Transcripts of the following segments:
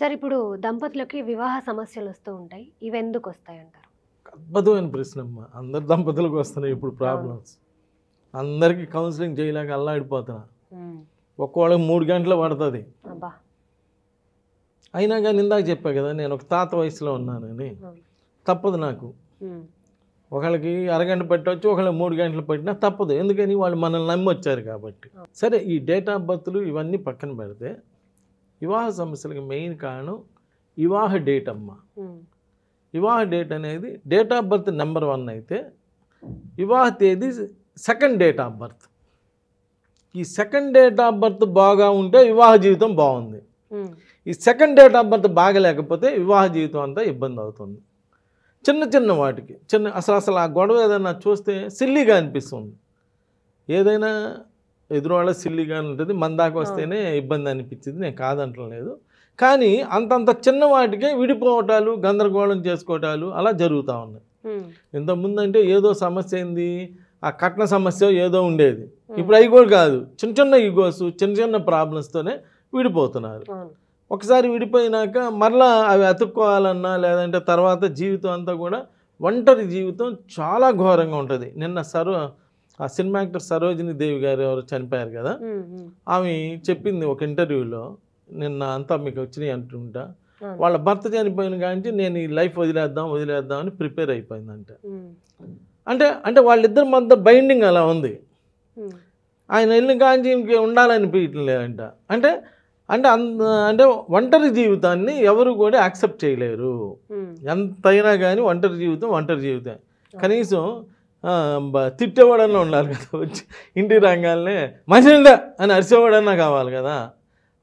Sir ఇప్పుడు దంపతులకి వివాహ సమస్యలు వస్తూ ఉంటాయి. ఇవెందుకు వస్తాయంటారు? అద్భుతమైన ప్రశ్నమ్మ. అందరు దంపతులకు వస్తున్నాయి ఇప్పుడు ప్రాబ్లమ్స్. అందరికీ కౌన్సిలింగ్ చేయలేక అల్లాడిపోతున్నా. ఒక్కోళ్ళకి 3 గంటలు పడుతుంది. అబ్బా! అయినా కానీ ఇందాక చెప్పా కదా, నేను ఒక తాత వయసులో ఉన్నానని. తప్పదు నాకు. ఒకళ్ళకి అరగంట పెట్టవచ్చు, ఒకళ్ళకి 3 గంటలు పెట్టినా తప్పదు. ఎందుకని వాళ్ళు మనల్ని నమ్మి వచ్చారు కాబట్టి. సరే, ఈ డేట్ ఆఫ్ బర్త్లు ఇవన్నీ పక్కన పెడితే వివాహ సమస్యలకు మెయిన్ కారణం వివాహ డేట్ అమ్మ. వివాహ డేట్ అనేది డేట్ ఆఫ్ బర్త్ నెంబర్ 1 అయితే వివాహ తేదీ సెకండ్ డేట్ ఆఫ్ బర్త్. ఈ సెకండ్ డేట్ ఆఫ్ బర్త్ బాగా ఉంటే వివాహ జీవితం బాగుంది. ఈ సెకండ్ డేట్ ఆఫ్ బర్త్ బాగలేకపోతే వివాహ జీవితం అంతా ఇబ్బంది అవుతుంది. చిన్న చిన్న వాటికి అసలు ఆ గొడవ ఏదైనా చూస్తే సిల్లీగా అనిపిస్తుంది. ఏదైనా ఎదురువాళ్ళ సిల్లీగా ఉంటుంది, మన దాకా వస్తేనే ఇబ్బంది అనిపించింది. నేను కాదంటలేదు. కానీ అంతంత చిన్న వాటికే విడిపోవటాలు, గందరగోళం చేసుకోవటాలు అలా జరుగుతూ ఉన్నాయి. ఇంతకుముందు అంటే ఏదో సమస్య ఏంది, ఆ కట్న సమస్య ఏదో ఉండేది. ఇప్పుడు అవి కూడా కాదు, చిన్న చిన్న ఈగోస్, చిన్న చిన్న ప్రాబ్లమ్స్తోనే విడిపోతున్నారు. ఒకసారి విడిపోయినాక మరలా అవి అతుక్కోవాలన్నా లేదంటే తర్వాత జీవితం అంతా కూడా ఒంటరి జీవితం చాలా ఘోరంగా ఉంటుంది. నిన్న ఆ సినిమా యాక్టర్ సరోజిని దేవి గారు ఎవరు చనిపోయారు కదా, ఆమె చెప్పింది ఒక ఇంటర్వ్యూలో, నిన్న అంతా మీకు వచ్చినాయి అంటుంటా, వాళ్ళ భర్త చనిపోయిన కానీ నేను ఈ లైఫ్ వదిలేద్దాం అని ప్రిపేర్ అయిపోయిందంట. అంటే వాళ్ళిద్దరి మధ్య బైండింగ్ అలా ఉంది. ఆయన వెళ్ళిన కానీ ఇంకే ఉండాలనిపించడం లేదంట. అంటే ఒంటరి జీవితాన్ని ఎవరు కూడా యాక్సెప్ట్ చేయలేరు. ఎంతైనా కానీ ఒంటరి జీవితం. కనీసం తిట్టేవాడన్నా ఉండాలి కదా, వచ్చి ఇంటి రంగాలనే మంచిగా అని అరిసేవాడన్నా కావాలి కదా.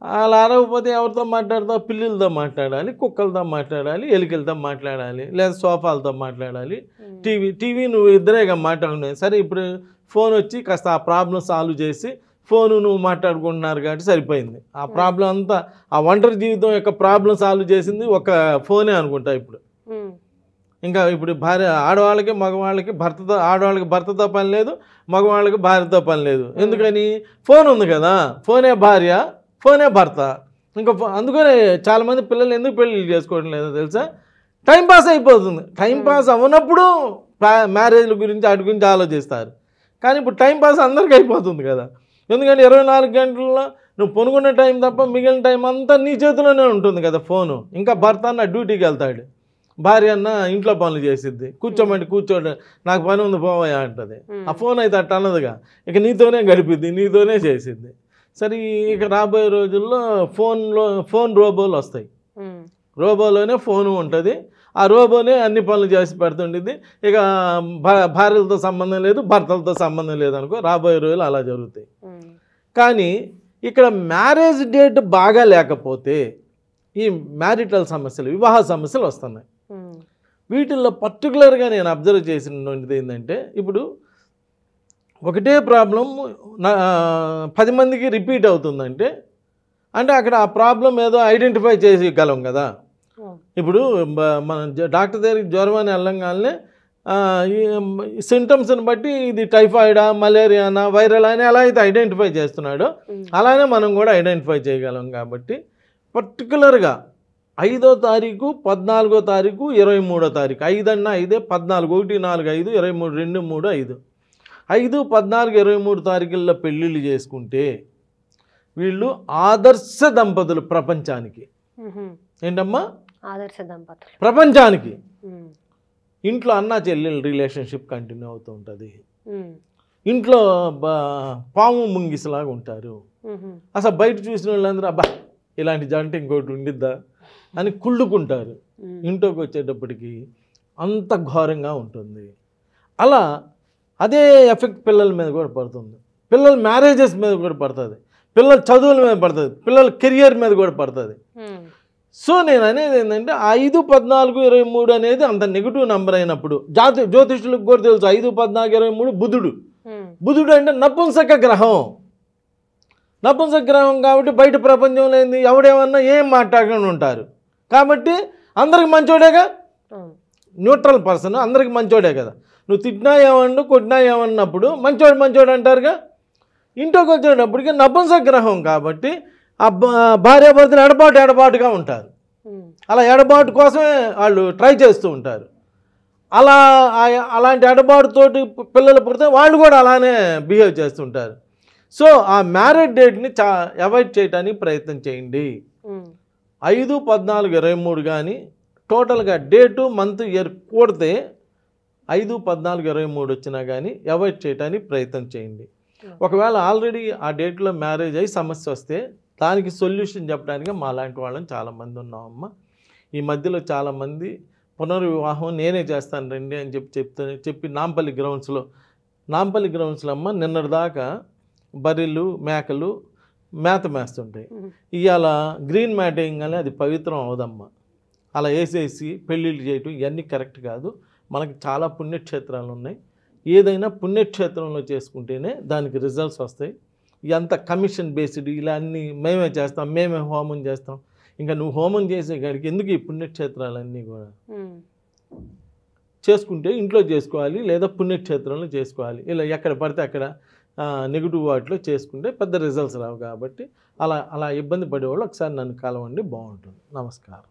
అలా అరవకపోతే ఎవరితో మాట్లాడతావు? పిల్లులతో మాట్లాడాలి, కుక్కలతో మాట్లాడాలి, ఎలికలతో మాట్లాడాలి, లేదా సోఫాలతో మాట్లాడాలి. టీవీ నువ్వు ఇద్దరేగా మాట్లాడుకునేది. సరే, ఇప్పుడు ఫోన్ వచ్చి కాస్త ఆ ప్రాబ్లం సాల్వ్ చేసి ఫోను నువ్వు మాట్లాడుకుంటున్నారు కాబట్టి సరిపోయింది. ఆ ప్రాబ్లం అంతా, ఆ ఒంటరి జీవితం యొక్క ప్రాబ్లం సాల్వ్ చేసింది ఒక ఫోనే అనుకుంటా ఇప్పుడు. ఇంకా ఇప్పుడు ఆడవాళ్ళకి మగవాళ్ళకి ఆడవాళ్ళకి భర్తతో పని లేదు, మగవాళ్ళకి భార్యతో పని లేదు. ఎందుకని? ఫోన్ ఉంది కదా, ఫోనే భార్య, ఫోనే భర్త. ఇంకా అందుకనే చాలామంది పిల్లలు ఎందుకు పెళ్ళిళ్ళు చేసుకోవడం లేదో తెలుసా? టైంపాస్ అయిపోతుంది. టైంపాస్ అవ్వనప్పుడు మ్యారేజ్ల గురించి వాటి గురించి ఆలోచిస్తారు. కానీ ఇప్పుడు టైంపాస్ అందరికీ అయిపోతుంది కదా. ఎందుకంటే 24 గంటల్లో నువ్వు పొనుకున్న టైం తప్ప మిగిలిన టైం అంతా నీ చేతిలోనే ఉంటుంది కదా ఫోను. ఇంకా భర్త అన్న డ్యూటీకి వెళ్తాడు, భార్య అన్న ఇంట్లో పనులు చేసిద్ది. కూర్చోండి నాకు పని ఉంది పోవయా అంటది. ఆ ఫోన్ అయితే అట్ట అన్నదిగా, ఇక నీతోనే గడిపిద్ది, నీతోనే చేసిద్ది. సరే, ఇక రాబోయే రోజుల్లో ఫోన్ రోబోలు వస్తాయి. రోబోలోనే ఫోను ఉంటుంది. ఆ రోబోనే అన్ని పనులు చేసి పెడుతుండిద్ది. ఇక భార్యలతో సంబంధం లేదు, భర్తలతో సంబంధం లేదు అనుకో. రాబోయే రోజులు అలా జరుగుతాయి. కానీ ఇక్కడ మ్యారేజ్ డేట్ బాగా లేకపోతే ఈ మ్యారిటల్ సమస్యలు, వివాహ సమస్యలు వస్తున్నాయి. వీటిల్లో పర్టికులర్గా నేను అబ్జర్వ్ చేసినది ఏంటంటే, ఇప్పుడు ఒకటే ప్రాబ్లం 10 మందికి రిపీట్ అవుతుందంటే అక్కడ ఆ ప్రాబ్లం ఏదో ఐడెంటిఫై చేయగలం కదా. ఇప్పుడు మన డాక్టర్ దగ్గరికి జ్వరం అని వెళ్ళంగానే ఈ సింటమ్స్ని బట్టి ఇది టైఫాయిడా, మలేరియానా, వైరల్ అని ఎలా అయితే ఐడెంటిఫై చేస్తున్నాడో అలానే మనం కూడా ఐడెంటిఫై చేయగలం. కాబట్టి పర్టికులర్గా 5వ తారీఖు, 14వ తారీఖు, 23వ తారీఖు, 5 అన్నా 5, 14, 1, 4, 5, 23, 2, 3, 5, 5, 14, 23 తారీఖుల్లో పెళ్ళిళ్ళు చేసుకుంటే వీళ్ళు ఆదర్శ దంపతులు ప్రపంచానికి. ఏంటమ్మా? ఆదర్శ దంపతులు ప్రపంచానికి. ఇంట్లో అన్నా చెల్లెలు రిలేషన్షిప్ కంటిన్యూ అవుతూ ఉంటుంది. ఇంట్లో పాము ముంగిసలాగా ఉంటారు. అసలు బయట చూసిన వాళ్ళందరూ అబ్బా ఇలాంటి జంట ఇంకోటి ఉండిద్దా అని కుళ్ళుకుంటారు. ఇంట్లోకి వచ్చేటప్పటికి అంత ఘోరంగా ఉంటుంది. అలా అదే ఎఫెక్ట్ పిల్లల మీద కూడా పడుతుంది, పిల్లల మ్యారేజెస్ మీద కూడా పడుతుంది, పిల్లల చదువుల మీద పడుతుంది, పిల్లల కెరియర్ మీద కూడా పడుతుంది. సో నేను అనేది ఏంటంటే 5, 14, 23 అనేది అంత నెగిటివ్ నెంబర్ అయినప్పుడు జ్యోతిష్యులకు కూడా తెలుసు. 5, 14, 23 బుధుడు అంటే నపుంసక గ్రహం. నపుంసక గ్రహం కాబట్టి బయట ప్రపంచంలో ఏంది, ఎవడేమన్నా ఏం మాట్లాడకుండా ఉంటారు. కాబట్టి అందరికి మంచోడేగా, న్యూట్రల్ పర్సన్ అందరికి మంచోడే కదా. నువ్వు తిట్టినా ఏమన్నా కొట్టినా ఏమన్నప్పుడు మంచోడు అంటారుగా. ఇంట్లోకి వచ్చేటప్పటికి నపుంసక గ్రహం కాబట్టి ఆ భార్యాభర్తలు ఎడబాటుగా ఉంటారు. అలా ఎడబాటు కోసమే వాళ్ళు ట్రై చేస్తూ ఉంటారు. అలాంటి ఎడబాటుతోటి పిల్లలు పుడితే వాళ్ళు కూడా అలానే బిహేవ్ చేస్తుంటారు. సో ఆ మ్యారేజ్ డేట్ని అవాయిడ్ చేయడానికి ప్రయత్నం చేయండి. 5-14-23 కానీ టోటల్గా డేటు మంత్ ఇయర్ కూడితే 5-14-23 వచ్చినా కానీ అవాయిడ్ చేయడానికి ప్రయత్నం చేయండి. ఒకవేళ ఆల్రెడీ ఆ డేట్లో మ్యారేజ్ అయ్యి సమస్య వస్తే దానికి సొల్యూషన్ చెప్పడానికి మా లాంటి వాళ్ళని చాలామంది ఉన్నామమ్మ. ఈ మధ్యలో చాలామంది పునర్వివాహం నేనే చేస్తాను రండి అని చెప్పి నాంపల్లి గ్రౌండ్స్లో అమ్మ నిన్నటిదాకా బర్రెలు మేకలు మేత మేస్తుంటాయి. ఇవాళ గ్రీన్ మ్యాట్ వేయగానే అది పవిత్రం అవదమ్మా. అలా వేసేసి పెళ్ళిళ్ళు చేయటం ఇవన్నీ కరెక్ట్ కాదు. మనకి చాలా పుణ్యక్షేత్రాలు ఉన్నాయి. ఏదైనా పుణ్యక్షేత్రంలో చేసుకుంటేనే దానికి రిజల్ట్స్ వస్తాయి. ఇదంతా కమిషన్ బేస్డ్ ఇలా అన్నీ మేమే చేస్తాం, మేమే హోమం చేస్తాం. ఇంకా నువ్వు హోమం చేసే కాడికి ఎందుకు ఈ పుణ్యక్షేత్రాలన్నీ కూడా చేసుకుంటే ఇంట్లో చేసుకోవాలి లేదా పుణ్యక్షేత్రంలో చేసుకోవాలి. ఇలా ఎక్కడ పడితే అక్కడ నెగిటివ్ వాటిలో చేసుకుంటే పెద్ద రిజల్ట్స్ రావు. కాబట్టి అలా ఇబ్బంది పడేవాళ్ళు ఒకసారి నన్ను కలవండి, బాగుంటుంది. నమస్కారం.